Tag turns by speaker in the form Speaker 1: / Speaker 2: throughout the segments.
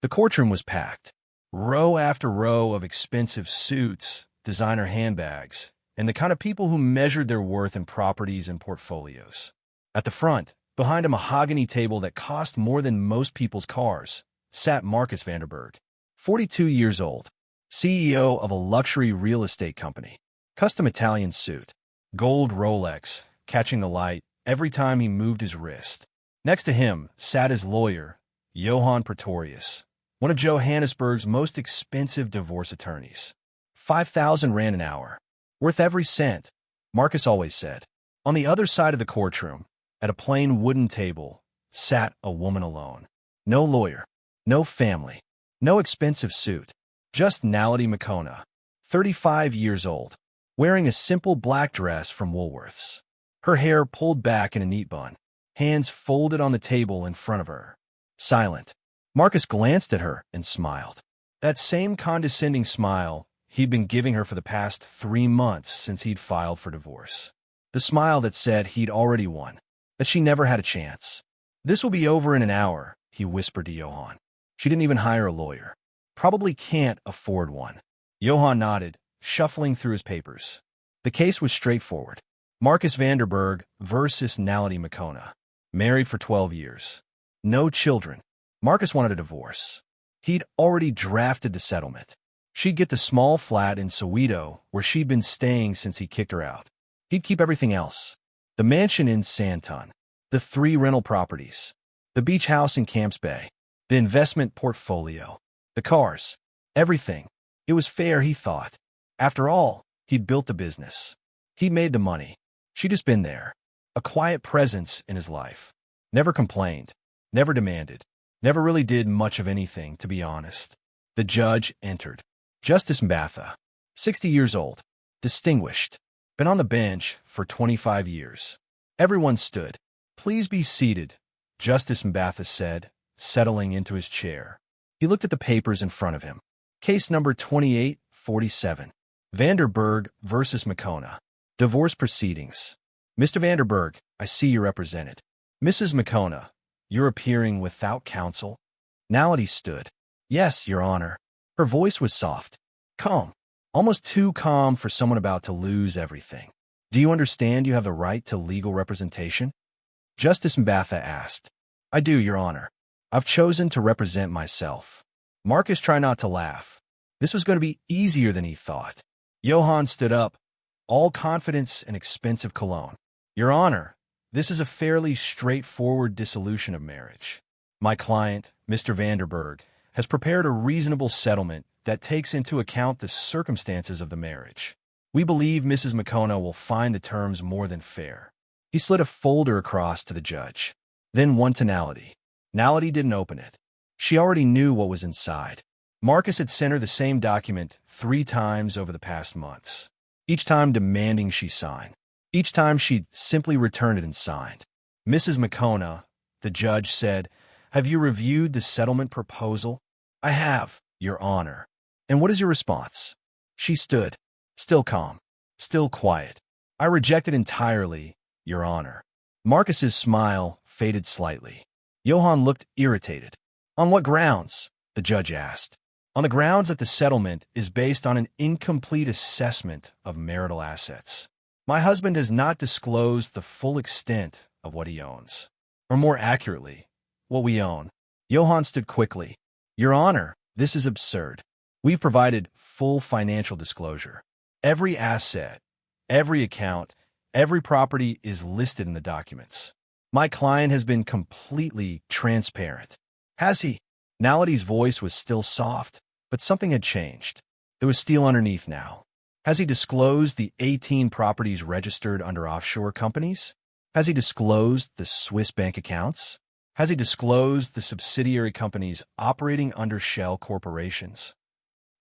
Speaker 1: The courtroom was packed. Row after row of expensive suits, designer handbags, and the kind of people who measured their worth in properties and portfolios. At the front, behind a mahogany table that cost more than most people's cars, sat Marcus Vanderburg, 42 years old, CEO of a luxury real estate company. Custom Italian suit, gold Rolex, catching the light every time he moved his wrist. Next to him sat his lawyer, Johann Pretorius, one of Johannesburg's most expensive divorce attorneys. 5,000 rand an hour. Worth every cent, Marcus always said. On the other side of the courtroom, at a plain wooden table, sat a woman alone. No lawyer, no family, no expensive suit. Just Naledi Makona, 35 years old, wearing a simple black dress from Woolworths. Her hair pulled back in a neat bun, hands folded on the table in front of her. Silent. Marcus glanced at her and smiled. That same condescending smile he'd been giving her for the past 3 months since he'd filed for divorce. The smile that said he'd already won, that she never had a chance. "This will be over in an hour," he whispered to Johann. She didn't even hire a lawyer. Probably can't afford one. Johann nodded, shuffling through his papers. The case was straightforward. Marcus Vanderburg versus Naledi Makona. Married for 12 years. No children. Marcus wanted a divorce. He'd already drafted the settlement. She'd get the small flat in Soweto where she'd been staying since he kicked her out. He'd keep everything else. The mansion in Sandton, the 3 rental properties, the beach house in Camps Bay, the investment portfolio, the cars, everything. It was fair, he thought. After all, he'd built the business. He'd made the money. She'd just been there. A quiet presence in his life. Never complained. Never demanded. Never really did much of anything, to be honest. The judge entered. Justice Mbatha, 60 years old. Distinguished. Been on the bench for 25 years. Everyone stood. "Please be seated," Justice Mbatha said, settling into his chair. He looked at the papers in front of him. Case number 2847. Vanderburg versus Makona. Divorce proceedings. "Mr. Vanderburg, I see you're represented. Mrs. Makona, you're appearing without counsel?" Naledi stood. "Yes, Your Honor." Her voice was soft. Calm. Almost too calm for someone about to lose everything. "Do you understand you have the right to legal representation?" Justice Mbatha asked. "I do, Your Honor. I've chosen to represent myself." Marcus tried not to laugh. This was going to be easier than he thought. Johann stood up, all confidence and expensive cologne. "Your Honor, this is a fairly straightforward dissolution of marriage. My client, Mr. Vanderburg, has prepared a reasonable settlement that takes into account the circumstances of the marriage. We believe Mrs. Makona will find the terms more than fair." He slid a folder across to the judge, then one to Naledi. Naledi didn't open it. She already knew what was inside. Marcus had sent her the same document 3 times over the past months, each time demanding she sign. Each time she'd simply returned it and signed. "Mrs. Makona," the judge said, "have you reviewed the settlement proposal?" "I have, Your Honor." "And what is your response?" She stood, still calm, still quiet. "I reject it entirely, Your Honor." Marcus's smile faded slightly. Johann looked irritated. "On what grounds?" the judge asked. "On the grounds that the settlement is based on an incomplete assessment of marital assets. My husband has not disclosed the full extent of what he owns. Or more accurately, what we own." Johann stood quickly. "Your Honor, this is absurd. We've provided full financial disclosure. Every asset, every account, every property is listed in the documents. My client has been completely transparent." "Has he?" Naledi's voice was still soft, but something had changed. There was steel underneath now. "Has he disclosed the 18 properties registered under offshore companies? Has he disclosed the Swiss bank accounts? Has he disclosed the subsidiary companies operating under shell corporations?"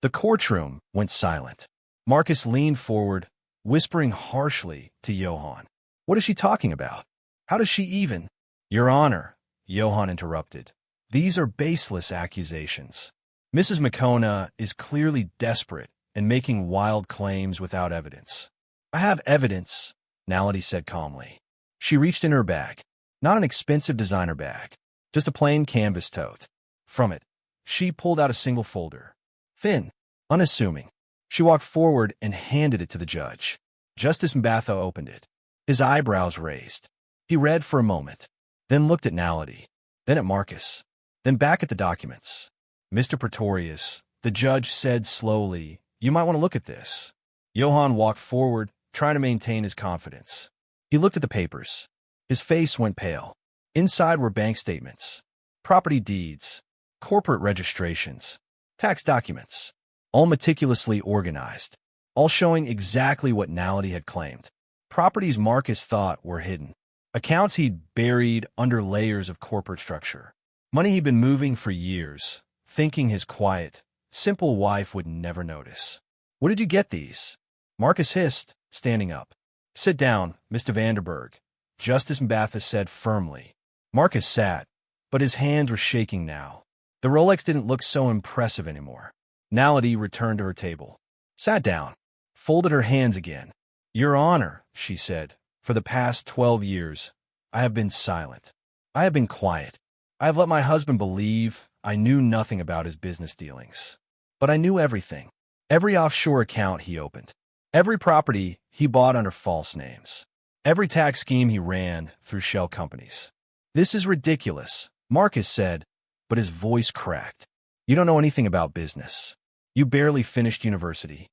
Speaker 1: The courtroom went silent. Marcus leaned forward, whispering harshly to Johann. "What is she talking about? How does she even—" "Your Honor," Johann interrupted, "these are baseless accusations. Mrs. Makona is clearly desperate and making wild claims without evidence." "I have evidence," Naledi said calmly. She reached in her bag. Not an expensive designer bag, just a plain canvas tote. From it, She pulled out a single folder. Thin, unassuming. She walked forward and handed it to the judge. Justice Mbatha opened it. His eyebrows raised. He read for a moment, then looked at Naledi, then at Marcus, then back at the documents. Mr. Pretorius, the judge said slowly, you might want to look at this. Johann walked forward, trying to maintain his confidence. He looked at the papers. His face went pale. Inside were bank statements, property deeds, corporate registrations, tax documents, all meticulously organized, all showing exactly what Naledi had claimed. Properties Marcus thought were hidden. Accounts he'd buried under layers of corporate structure. Money he'd been moving for years, thinking his quiet, simple wife would never notice. Where did you get these? Marcus hissed, standing up. Sit down, Mr. Vanderberg, Justice Mbatha said firmly. Marcus sat, but his hands were shaking now. The Rolex didn't look so impressive anymore. Naledi returned to her table, sat down, folded her hands again. Your Honor, she said, for the past 12 years, I have been silent. I have been quiet. I have let my husband believe I knew nothing about his business dealings. But I knew everything. Every offshore account he opened. Every property he bought under false names. Every tax scheme he ran through shell companies. This is ridiculous, Marcus said, but his voice cracked. You don't know anything about business. You barely finished university.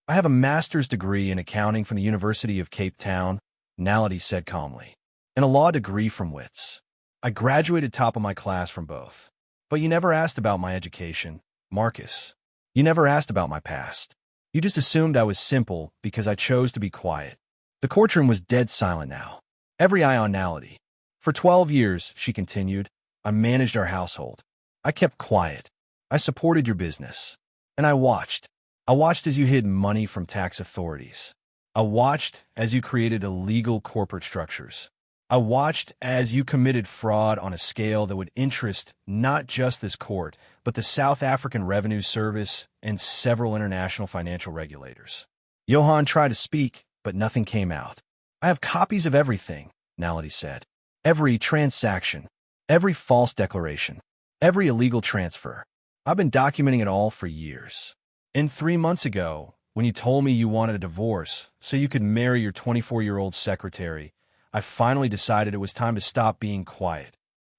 Speaker 1: I have a master's degree in accounting from the University of Cape Town, Naledi said calmly, and a law degree from Wits. I graduated top of my class from both. But you never asked about my education, Marcus. You never asked about my past. You just assumed I was simple because I chose to be quiet. The courtroom was dead silent now. Every eye on Naledi. For 12 years, she continued, I managed our household. I kept quiet. I supported your business. And I watched. I watched as you hid money from tax authorities. I watched as you created illegal corporate structures. I watched as you committed fraud on a scale that would interest not just this court, but the South African Revenue Service and several international financial regulators. Johann tried to speak, but nothing came out. I have copies of everything, Naledi said. Every transaction, every false declaration, every illegal transfer. I've been documenting it all for years. And 3 months ago, when you told me you wanted a divorce so you could marry your 24-year-old secretary, I finally decided it was time to stop being quiet.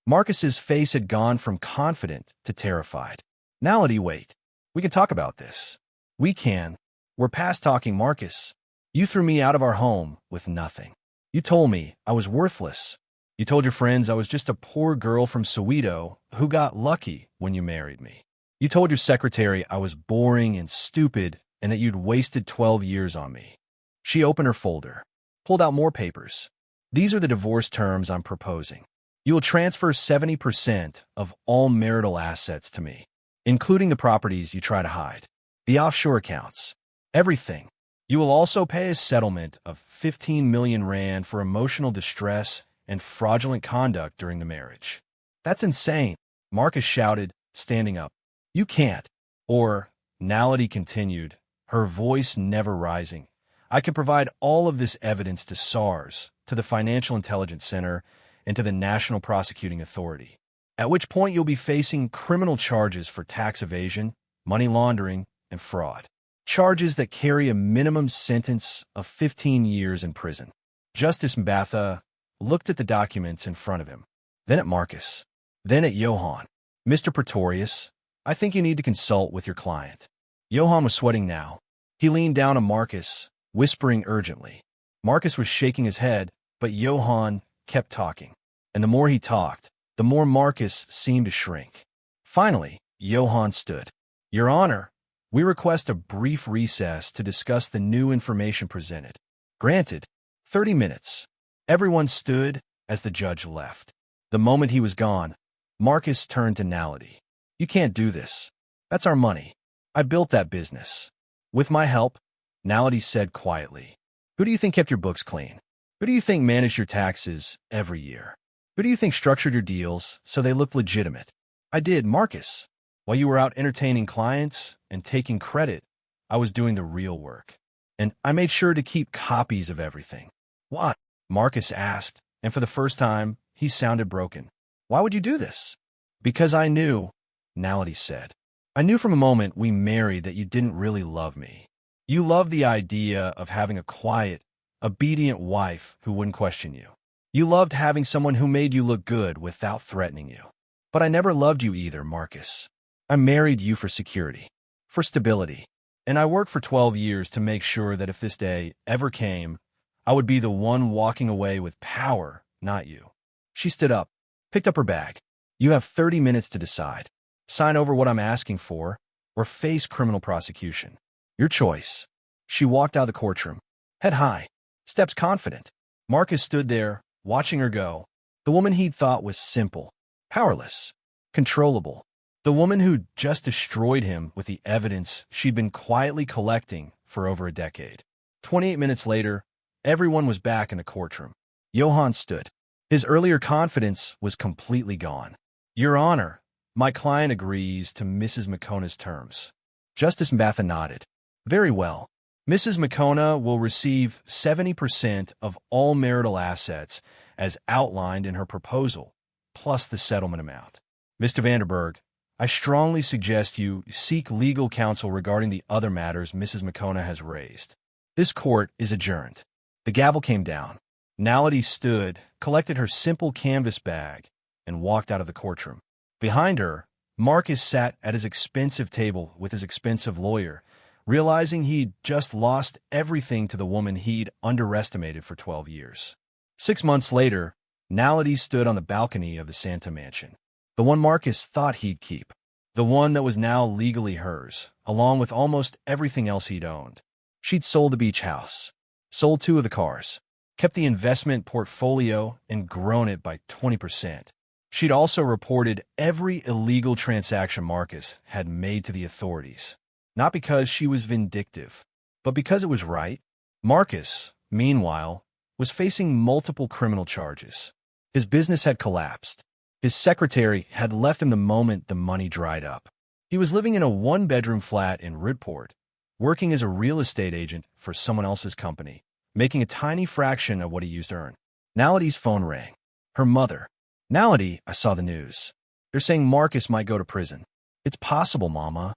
Speaker 1: Marcus's face had gone from confident to terrified. Naledi, wait. We can talk about this. We can. We're past talking, Marcus. You threw me out of our home with nothing. You told me I was worthless. You told your friends I was just a poor girl from Soweto who got lucky when you married me. You told your secretary I was boring and stupid and that you'd wasted 12 years on me. She opened her folder, pulled out more papers. These are the divorce terms I'm proposing. You will transfer 70% of all marital assets to me, including the properties you try to hide, the offshore accounts, everything. You will also pay a settlement of 15 million rand for emotional distress and fraudulent conduct during the marriage. That's insane, Marcus shouted, standing up. You can't. Or, Naledi continued, her voice never rising. I can provide all of this evidence to SARS, to the Financial Intelligence Center, and to the National Prosecuting Authority, at which point you'll be facing criminal charges for tax evasion, money laundering, and fraud. Charges that carry a minimum sentence of 15 years in prison. Justice Mbatha looked at the documents in front of him, then at Marcus, then at Johann. Mr. Pretorius, I think you need to consult with your client. Johann was sweating now. He leaned down on Marcus, whispering urgently. Marcus was shaking his head, but Johann kept talking. And the more he talked, the more Marcus seemed to shrink. Finally, Johann stood. Your Honor, we request a brief recess to discuss the new information presented. Granted, 30 minutes. Everyone stood as the judge left. The moment he was gone, Marcus turned to Naledi. You can't do this. That's our money. I built that business. With my help, Naledi said quietly. Who do you think kept your books clean? Who do you think managed your taxes every year? Who do you think structured your deals so they looked legitimate? I did, Marcus. While you were out entertaining clients and taking credit, I was doing the real work. And I made sure to keep copies of everything. What? Marcus asked, and for the first time, he sounded broken. Why would you do this? Because I knew Nality said. "I knew from the moment we married that you didn't really love me. You loved the idea of having a quiet, obedient wife who wouldn't question you. You loved having someone who made you look good without threatening you. But I never loved you either, Marcus. I married you for security, for stability. And I worked for 12 years to make sure that if this day ever came, I would be the one walking away with power, not you." She stood up, picked up her bag. "You have 30 minutes to decide. Sign over what I'm asking for, or face criminal prosecution. Your choice." She walked out of the courtroom, head high, steps confident. Marcus stood there, watching her go. The woman he'd thought was simple, powerless, controllable. The woman who'd just destroyed him with the evidence she'd been quietly collecting for over a decade. 28 minutes later, everyone was back in the courtroom. Johann stood. His earlier confidence was completely gone. "Your Honor, my client agrees to Mrs. McCona's terms." Justice Mbatha nodded. "Very well. Mrs. McCona will receive 70% of all marital assets as outlined in her proposal, plus the settlement amount. Mr. Vanderberg, I strongly suggest you seek legal counsel regarding the other matters Mrs. McCona has raised. This court is adjourned." The gavel came down. Nality stood, collected her simple canvas bag, and walked out of the courtroom. Behind her, Marcus sat at his expensive table with his expensive lawyer, realizing he'd just lost everything to the woman he'd underestimated for 12 years. 6 months later, Nality stood on the balcony of the Santa Mansion. The one Marcus thought he'd keep. The one that was now legally hers, along with almost everything else he'd owned. She'd sold the beach house, sold 2 of the cars, kept the investment portfolio, and grown it by 20%. She'd also reported every illegal transaction Marcus had made to the authorities, not because she was vindictive, but because it was right. Marcus, meanwhile, was facing multiple criminal charges. His business had collapsed. His secretary had left him the moment the money dried up. He was living in a 1-bedroom flat in Ridport, working as a real estate agent for someone else's company, making a tiny fraction of what he used to earn. Nality's phone rang. Her mother. "Nality, I saw the news. They're saying Marcus might go to prison." "It's possible, Mama.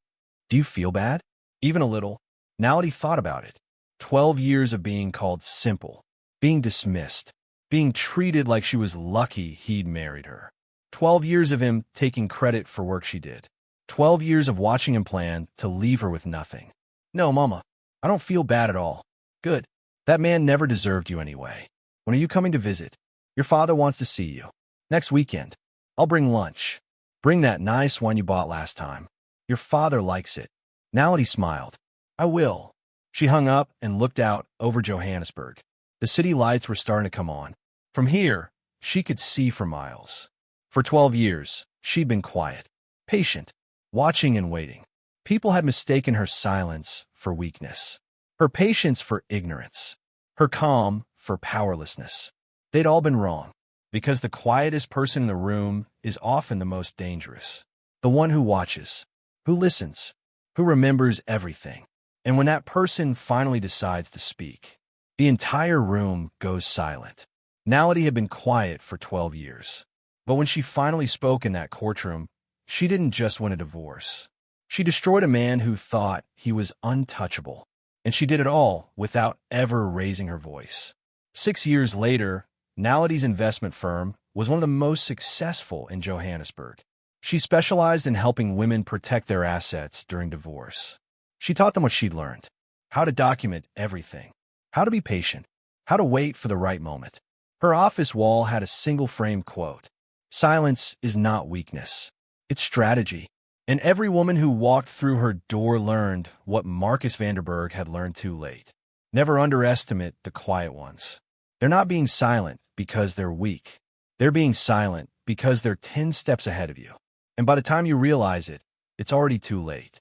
Speaker 1: Do you feel bad?" "Even a little." Nality thought about it. 12 years of being called simple, being dismissed, being treated like she was lucky he'd married her. 12 years of him taking credit for work she did. 12 years of watching him plan to leave her with nothing. "No, Mama, I don't feel bad at all." "Good. That man never deserved you anyway. When are you coming to visit?" "Your father wants to see you. Next weekend. I'll bring lunch. Bring that nice one you bought last time. Your father likes it." Nality smiled. "I will." She hung up and looked out over Johannesburg. The city lights were starting to come on. From here, she could see for miles. For 12 years, she'd been quiet, patient, watching and waiting. People had mistaken her silence for weakness, her patience for ignorance, her calm for powerlessness. They'd all been wrong, because the quietest person in the room is often the most dangerous. The one who watches, who listens, who remembers everything. And when that person finally decides to speak, the entire room goes silent. Nality had been quiet for 12 years. But when she finally spoke in that courtroom, she didn't just win a divorce. She destroyed a man who thought he was untouchable. And she did it all without ever raising her voice. 6 years later, Nality's investment firm was one of the most successful in Johannesburg. She specialized in helping women protect their assets during divorce. She taught them what she'd learned: how to document everything, how to be patient, how to wait for the right moment. Her office wall had a single-frame quote: "Silence is not weakness, it's strategy." And every woman who walked through her door learned what Marcus Vanderberg had learned too late. Never underestimate the quiet ones. They're not being silent because they're weak. They're being silent because they're 10 steps ahead of you. And by the time you realize it, it's already too late.